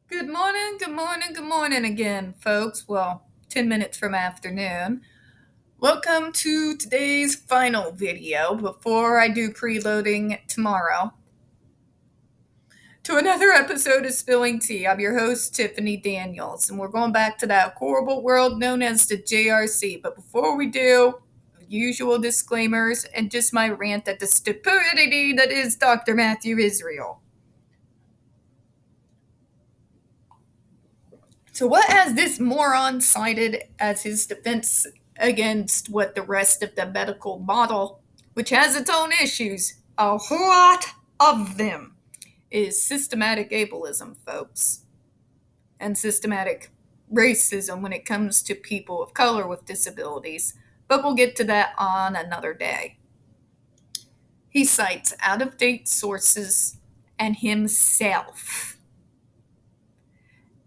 Good morning, good morning again, folks. Well, 10 minutes from afternoon. Welcome to today's final video before I do preloading tomorrow. To another episode of Spilling Tea. I'm your host, Tiffany Daniels, and we're going back to that horrible world known as the JRC. But before we do, usual disclaimers and just my rant at the stupidity that is Dr. Matthew Israel. So, what has this moron cited as his defense against what the rest of the medical model, which has its own issues, a whole lot of them, is systematic ableism, folks, and systematic racism when it comes to people of color with disabilities. But we'll get to that on another day. He cites out of date sources and himself.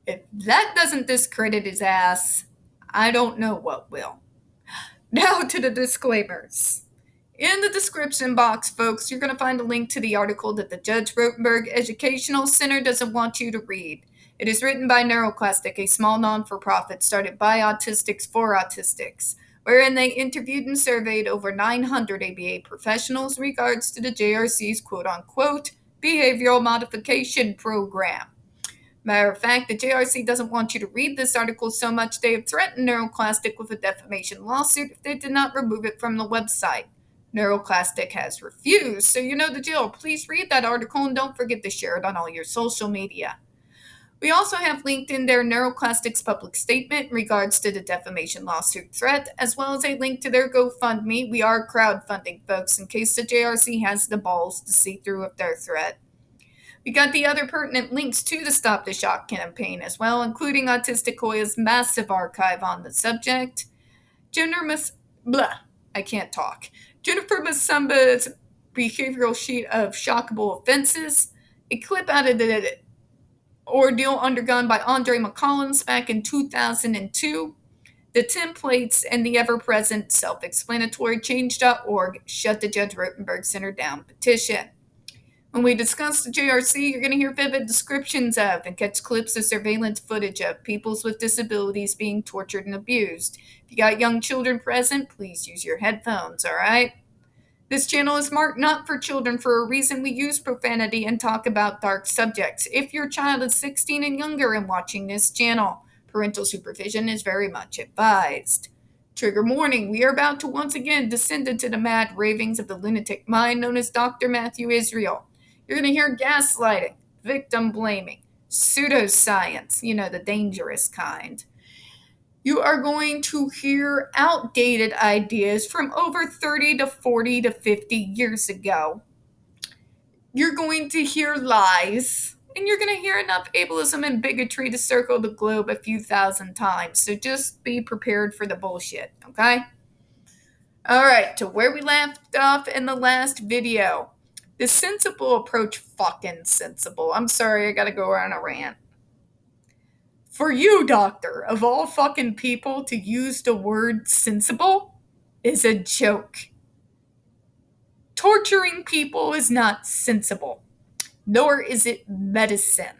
If that doesn't discredit his ass, I don't know what will. Now to the disclaimers. In the description box, folks, you're going to find a link to the article that the Judge Rotenberg Educational Center doesn't want you to read. It is written by NeuroClastic, a small non-for-profit started by autistics for autistics, wherein they interviewed and surveyed over 900 ABA professionals in regards to the JRC's quote-unquote behavioral modification program. Matter of fact, the JRC doesn't want you to read this article so much they have threatened NeuroClastic with a defamation lawsuit if they did not remove it from the website. NeuroClastic has refused, so you know the deal. Please read that article and don't forget to share it on all your social media. We also have linked in there NeuroClastic's public statement in regards to the defamation lawsuit threat, as well as a link to their GoFundMe. We are crowdfunding, folks, in case the JRC has the balls to see through with their threat. We got the other pertinent links to the Stop the Shock campaign as well, including Autistic Hoya's massive archive on the subject, Jennifer Masumba's behavioral sheet of shockable offenses, a clip out of the ordeal undergone by Andre McCollins back in 2002, the templates, and the ever-present self-explanatory change.org Shut the Judge Rotenberg Center Down petition. When we discuss the JRC, you're going to hear vivid descriptions of and catch clips of surveillance footage of peoples with disabilities being tortured and abused. If you got young children present, please use your headphones, all right? This channel is marked not for children for a reason. We use profanity and talk about dark subjects. If your child is 16 and younger and watching this channel, parental supervision is very much advised. Trigger warning, we are about to once again descend into the mad ravings of the lunatic mind known as Dr. Matthew Israel. You're going to hear gaslighting, victim blaming, pseudoscience, the dangerous kind. You are going to hear outdated ideas from over 30 to 40 to 50 years ago. You're going to hear lies, and you're going to hear enough ableism and bigotry to circle the globe a few thousand times. So just be prepared for the bullshit, okay? All right, to where we left off in the last video. The sensible approach, fucking sensible. I'm sorry, I gotta go on a rant. For you, doctor, of all fucking people, to use the word sensible is a joke. Torturing people is not sensible, nor is it medicine.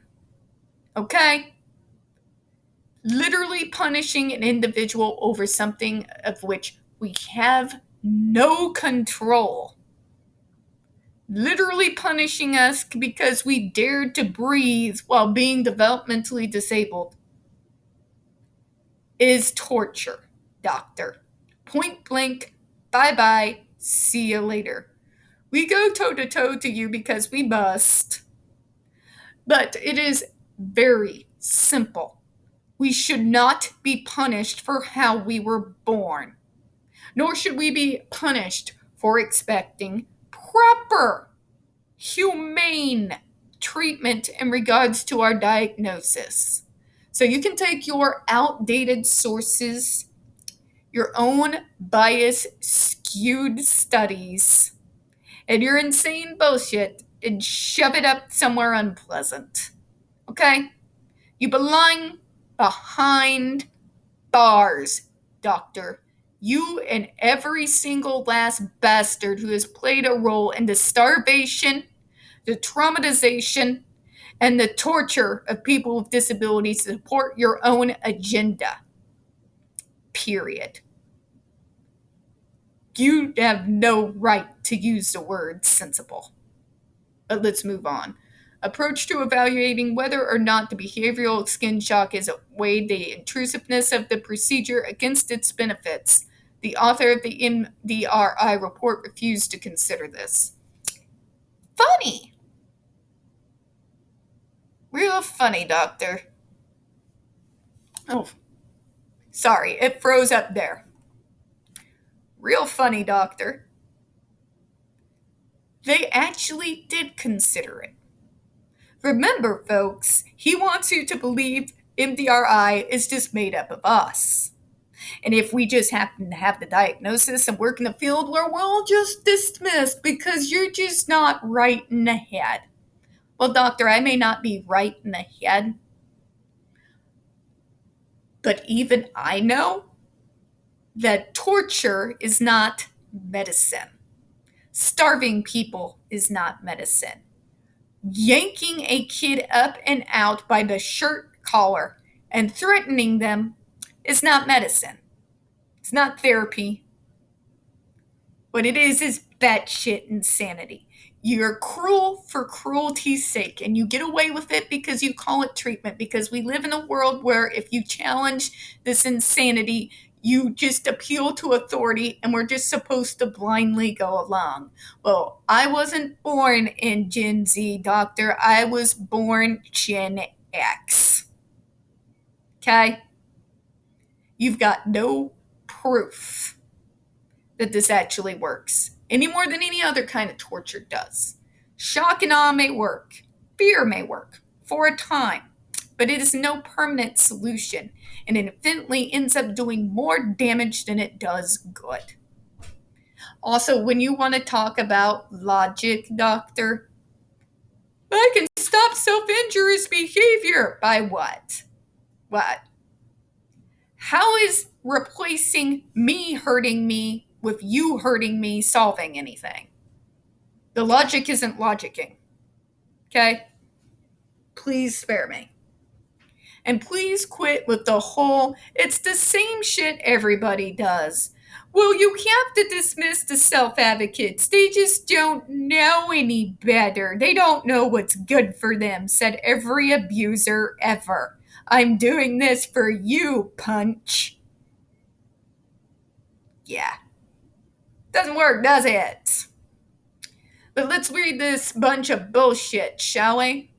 Okay? Literally punishing an individual over something of which we have no control. Literally punishing us because we dared to breathe while being developmentally disabled is torture, doctor. Point blank, bye-bye, see you later. We go toe-to-toe to you because we must. But it is very simple. We should not be punished for how we were born. Nor should we be punished for expecting proper, humane treatment in regards to our diagnosis. So you can take your outdated sources, your own bias skewed studies, and your insane bullshit and shove it up somewhere unpleasant. Okay? You belong behind bars, doctor. You and every single last bastard who has played a role in the starvation, the traumatization, and the torture of people with disabilities to support your own agenda. Period. You have no right to use the word sensible. But let's move on. Approach to evaluating whether or not the behavioral skin shock is weighed the intrusiveness of the procedure against its benefits. The author of the MDRI report refused to consider this. Funny. Real funny, doctor. Oh, sorry, it froze up there. Real funny, doctor. They actually did consider it. Remember, folks, he wants you to believe MDRI is just made up of us. And if we just happen to have the diagnosis and work in the field where we'll just dismiss because you're just not right in the head. Well, doctor, I may not be right in the head, but even I know that torture is not medicine. Starving people is not medicine. Yanking a kid up and out by the shirt collar and threatening them is not medicine. It's not therapy. What it is batshit insanity. You're cruel for cruelty's sake, and you get away with it because you call it treatment, because we live in a world where if you challenge this insanity, you just appeal to authority, and we're just supposed to blindly go along. Well, I wasn't born in Gen Z, doctor. I was born Gen X. Okay? You've got no proof that this actually works, any more than any other kind of torture does. Shock and awe may work. Fear may work for a time, but it is no permanent solution, and it infinitely ends up doing more damage than it does good. Also, when you want to talk about logic, doctor, I can stop self-injurious behavior. By what? What? How is replacing me hurting me with you hurting me solving anything? The logic isn't logicking. Okay? Please spare me. And please quit with the whole, it's the same shit everybody does. Well, you have to dismiss the self-advocates. They just don't know any better. They don't know what's good for them, said every abuser ever. I'm doing this for you, punch. Yeah. Doesn't work, does it? But let's read this bunch of bullshit, shall we?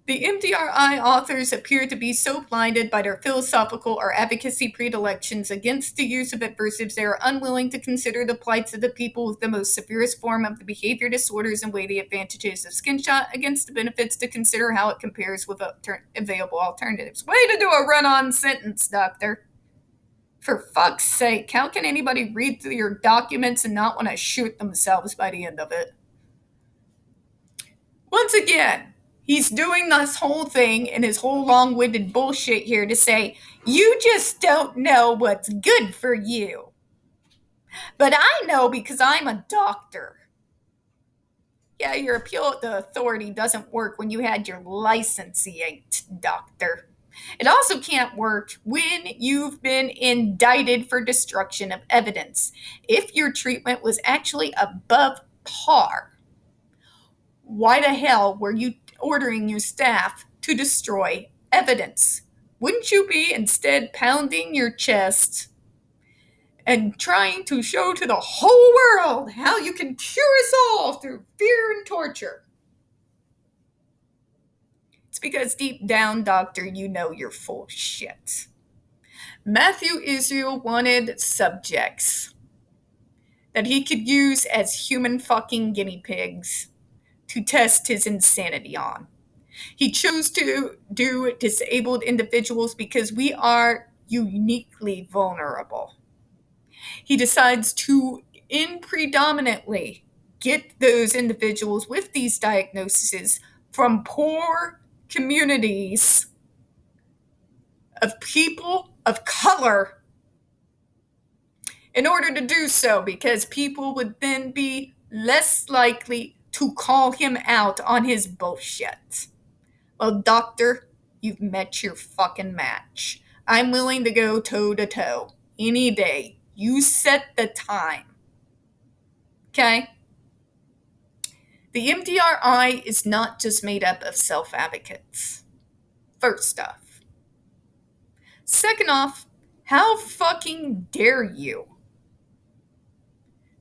The MDRI authors appear to be so blinded by their philosophical or advocacy predilections against the use of adversives, they are unwilling to consider the plights of the people with the most severest form of the behavior disorders and weigh the advantages of skin shot against the benefits to consider how it compares with available alternatives. Way to do a run-on sentence, doctor. For fuck's sake, how can anybody read through your documents and not want to shoot themselves by the end of it? Once again, he's doing this whole thing and his whole long-winded bullshit here to say, you just don't know what's good for you. But I know because I'm a doctor. Yeah, your appeal to authority doesn't work when you had your license yanked, doctor. It also can't work when you've been indicted for destruction of evidence. If your treatment was actually above par, why the hell were you ordering your staff to destroy evidence? Wouldn't you be instead pounding your chest and trying to show to the whole world how you can cure us all through fear and torture? It's because deep down, doctor, you know you're full of shit. Matthew Israel wanted subjects that he could use as human fucking guinea pigs to test his insanity on. He chose to do disabled individuals because we are uniquely vulnerable. He decides to predominantly get those individuals with these diagnoses from poor communities of people of color in order to do so, because people would then be less likely to call him out on his bullshit. Well, doctor, you've met your fucking match. I'm willing to go toe to toe any day. You set the time. Okay? The MDRI is not just made up of self-advocates. First off. Second off, how fucking dare you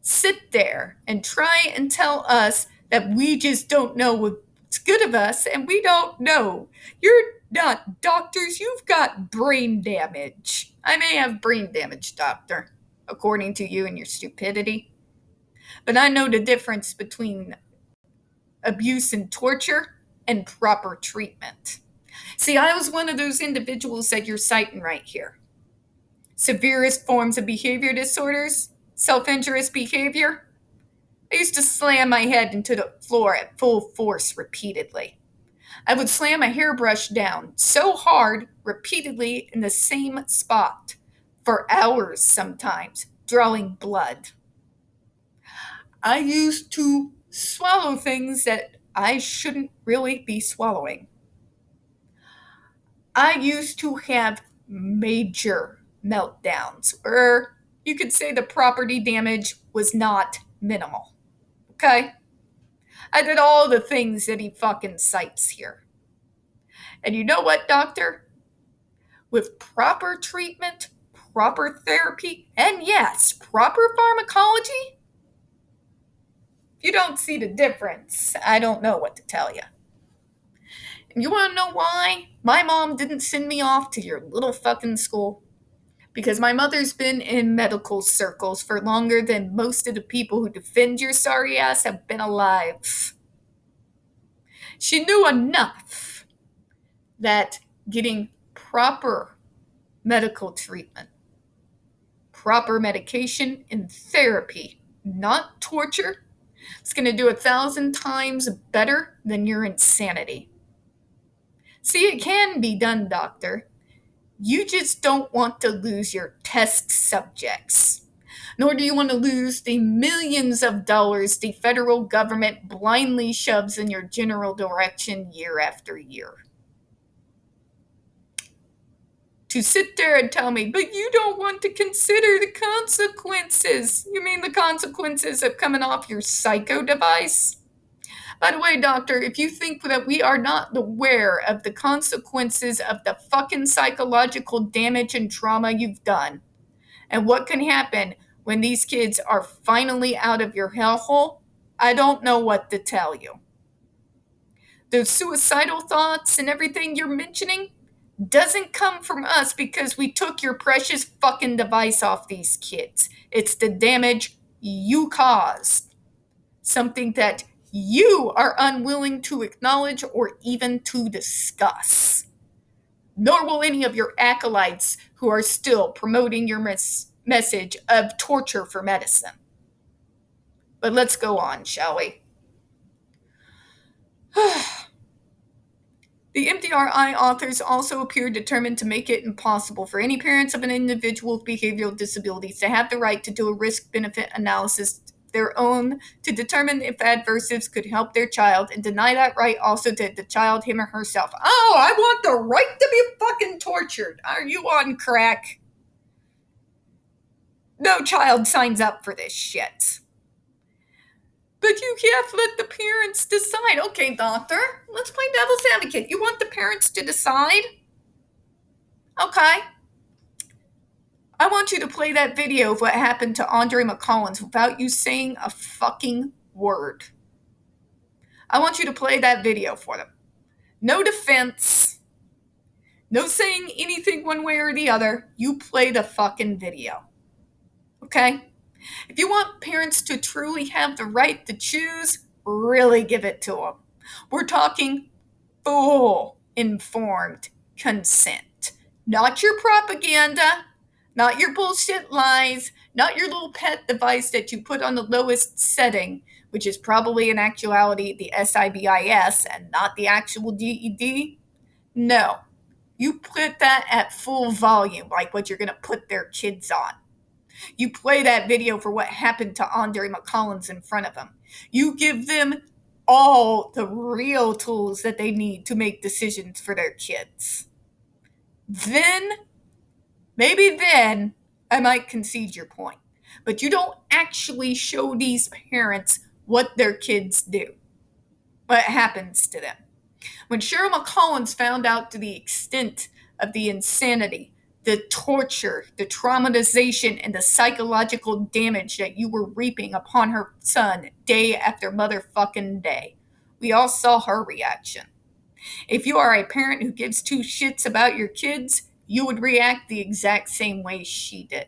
sit there and try and tell us that we just don't know what's good of us and we don't know. You're not doctors, you've got brain damage. I may have brain damage, doctor, according to you and your stupidity. But I know the difference between abuse and torture and proper treatment. See, I was one of those individuals that you're citing right here. Severest forms of behavior disorders, self-injurious behavior. I used to slam my head into the floor at full force repeatedly. I would slam a hairbrush down so hard repeatedly in the same spot for hours sometimes, drawing blood. I used to swallow things that I shouldn't really be swallowing. I used to have major meltdowns, or you could say the property damage was not minimal. Okay? I did all the things that he fucking cites here. And you know what, doctor? With proper treatment, proper therapy, and yes, proper pharmacology, if you don't see the difference, I don't know what to tell you. And you want to know why? My mom didn't send me off to your little fucking school. Because my mother's been in medical circles for longer than most of the people who defend your sorry ass have been alive. She knew enough that getting proper medical treatment, proper medication, and therapy, not torture, is going to do 1,000 times better than your insanity. See, it can be done, doctor. You just don't want to lose your test subjects. Nor do you want to lose the millions of dollars the federal government blindly shoves in your general direction year after year. To sit there and tell me, but you don't want to consider the consequences. You mean the consequences of coming off your psycho device? By the way, doctor, if you think that we are not aware of the consequences of the fucking psychological damage and trauma you've done, and what can happen when these kids are finally out of your hellhole, I don't know what to tell you. Those suicidal thoughts and everything you're mentioning doesn't come from us because we took your precious fucking device off these kids. It's the damage you caused. Something that you are unwilling to acknowledge or even to discuss. Nor will any of your acolytes who are still promoting your message of torture for medicine. But let's go on, shall we? The MDRI authors also appear determined to make it impossible for any parents of an individual with behavioral disabilities to have the right to do a risk-benefit analysis their own to determine if adversives could help their child and deny that right also to the child, him or herself. Oh, I want the right to be fucking tortured. Are you on crack? No child signs up for this shit. But you have to let the parents decide. Okay, doctor, let's play devil's advocate. You want the parents to decide? Okay. I want you to play that video of what happened to Andre McCollins without you saying a fucking word. I want you to play that video for them. No defense. No saying anything one way or the other. You play the fucking video. Okay? If you want parents to truly have the right to choose, really give it to them. We're talking full informed consent. Not your propaganda. Not your bullshit lies, not your little pet device that you put on the lowest setting, which is probably in actuality the SIBIS and not the actual DED. No, you put that at full volume, like what you're going to put their kids on. You play that video for what happened to Andre McCollins in front of them. You give them all the real tools that they need to make decisions for their kids. Then, maybe then, I might concede your point. But you don't actually show these parents what their kids do, what happens to them. When Cheryl McCollins found out to the extent of the insanity, the torture, the traumatization, and the psychological damage that you were reaping upon her son day after motherfucking day, we all saw her reaction. If you are a parent who gives two shits about your kids, you would react the exact same way she did.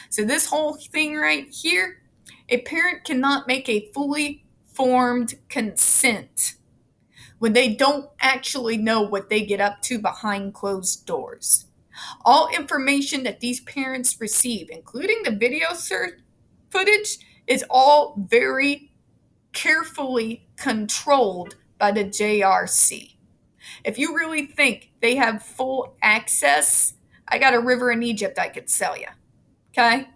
So this whole thing right here, a parent cannot make a fully formed consent when they don't actually know what they get up to behind closed doors. All information that these parents receive, including the video footage, is all very carefully controlled by the JRC. If you really think they have full access, I got a river in Egypt I could sell you. Okay?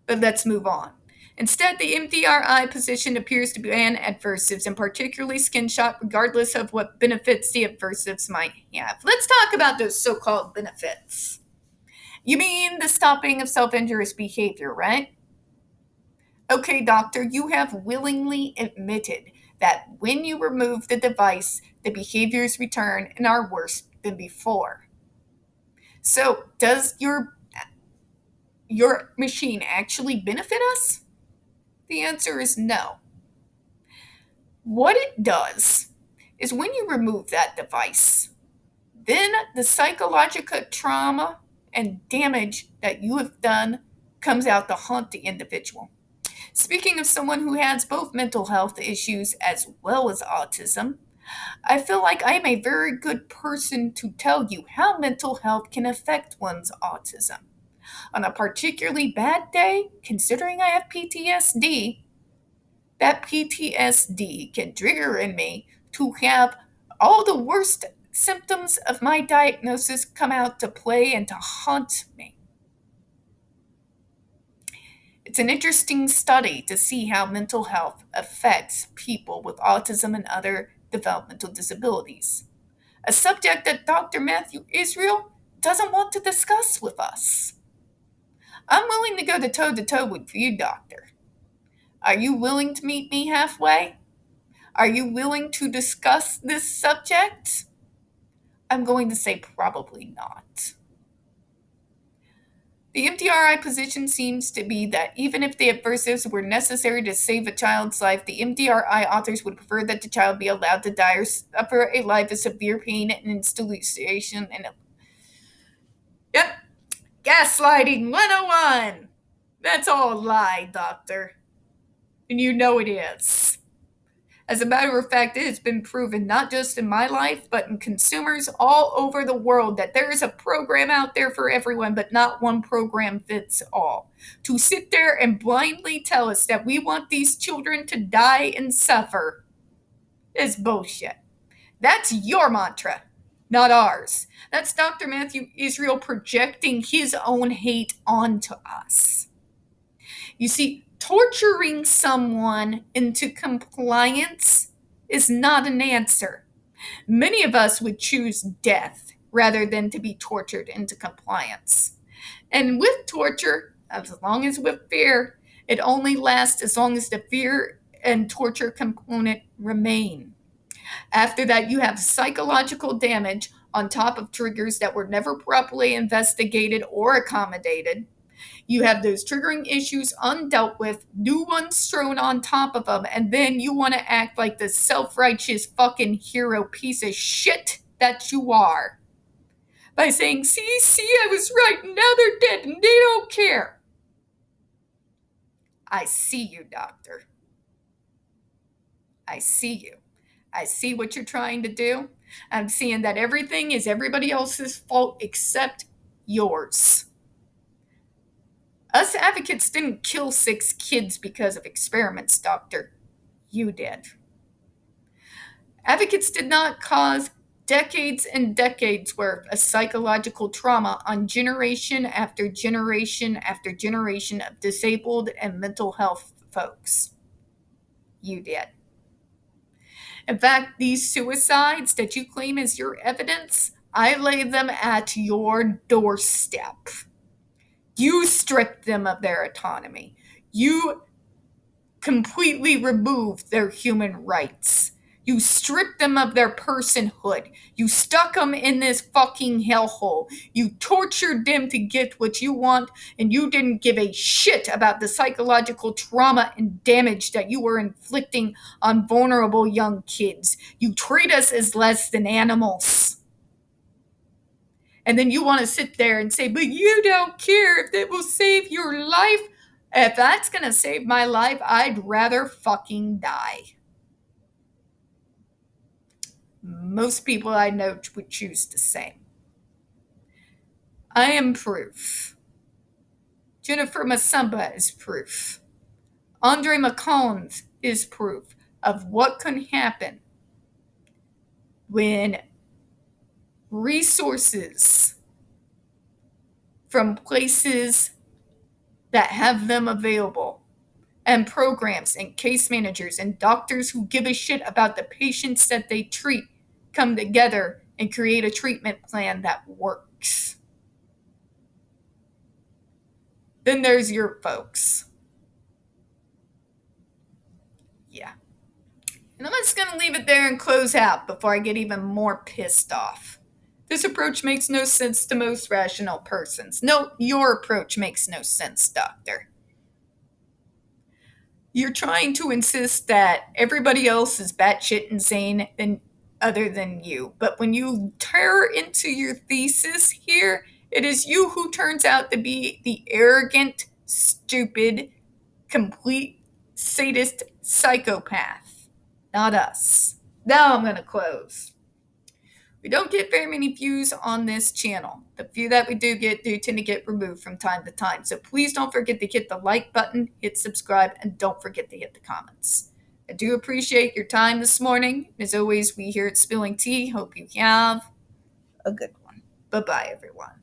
But let's move on. Instead, the MDRI position appears to ban adversives, and particularly skin shot, regardless of what benefits the adversives might have. Let's talk about those so-called benefits. You mean the stopping of self-injurious behavior, right? Okay, doctor, you have willingly admitted that when you remove the device, the behaviors return and are worse than before. So, does your machine actually benefit us? The answer is no. What it does is when you remove that device, then the psychological trauma and damage that you have done comes out to haunt the individual. Speaking of someone who has both mental health issues as well as autism, I feel like I am a very good person to tell you how mental health can affect one's autism. On a particularly bad day, considering I have PTSD, that PTSD can trigger in me to have all the worst symptoms of my diagnosis come out to play and to haunt me. It's an interesting study to see how mental health affects people with autism and other developmental disabilities, a subject that Dr. Matthew Israel doesn't want to discuss with us. I'm willing to go toe-to-toe with you, doctor. Are you willing to meet me halfway? Are you willing to discuss this subject? I'm going to say probably not. The MDRI position seems to be that even if the adversives were necessary to save a child's life, the MDRI authors would prefer that the child be allowed to die or suffer a life of severe pain and installation. Yep, gaslighting 101. That's all a lie, doctor. And you know it is. As a matter of fact, it has been proven not just in my life, but in consumers all over the world that there is a program out there for everyone, but not one program fits all. To sit there and blindly tell us that we want these children to die and suffer is bullshit. That's your mantra, not ours. That's Dr. Matthew Israel projecting his own hate onto us. You see, torturing someone into compliance is not an answer. Many of us would choose death rather than to be tortured into compliance. And with torture, as long as with fear, it only lasts as long as the fear and torture component remain. After that, you have psychological damage on top of triggers that were never properly investigated or accommodated. You have those triggering issues undealt with, new ones thrown on top of them, and then you want to act like the self-righteous fucking hero piece of shit that you are. By saying, see, I was right, now they're dead, and they don't care. I see you, doctor. I see you. I see what you're trying to do. I'm seeing that everything is everybody else's fault except yours. Us advocates didn't kill 6 kids because of experiments, doctor. You did. Advocates did not cause decades and decades worth of psychological trauma on generation after generation after generation of disabled and mental health folks. You did. In fact, these suicides that you claim as your evidence, I lay them at your doorstep. You stripped them of their autonomy. You completely removed their human rights. You stripped them of their personhood. You stuck them in this fucking hellhole. You tortured them to get what you want, and you didn't give a shit about the psychological trauma and damage that you were inflicting on vulnerable young kids. You treat us as less than animals. And then you want to sit there and say, but you don't care if it will save your life. If that's going to save my life, I'd rather fucking die. Most people I know would choose the same. I am proof. Jennifer Masumba is proof. Andre McCollins is proof of what can happen when resources from places that have them available, and programs and case managers and doctors who give a shit about the patients that they treat come together and create a treatment plan that works. Then there's your folks. Yeah. And I'm just going to leave it there and close out before I get even more pissed off. This approach makes no sense to most rational persons. No, your approach makes no sense, doctor. You're trying to insist that everybody else is batshit insane other than you. But when you tear into your thesis here, it is you who turns out to be the arrogant, stupid, complete sadist psychopath. Not us. Now I'm going to close. We don't get very many views on this channel. The few that we do tend to get removed from time to time. So please don't forget to hit the like button, hit subscribe, and don't forget to hit the comments. I do appreciate your time this morning. As always, we here at Spilling Tea hope you have a good one. Bye-bye, everyone.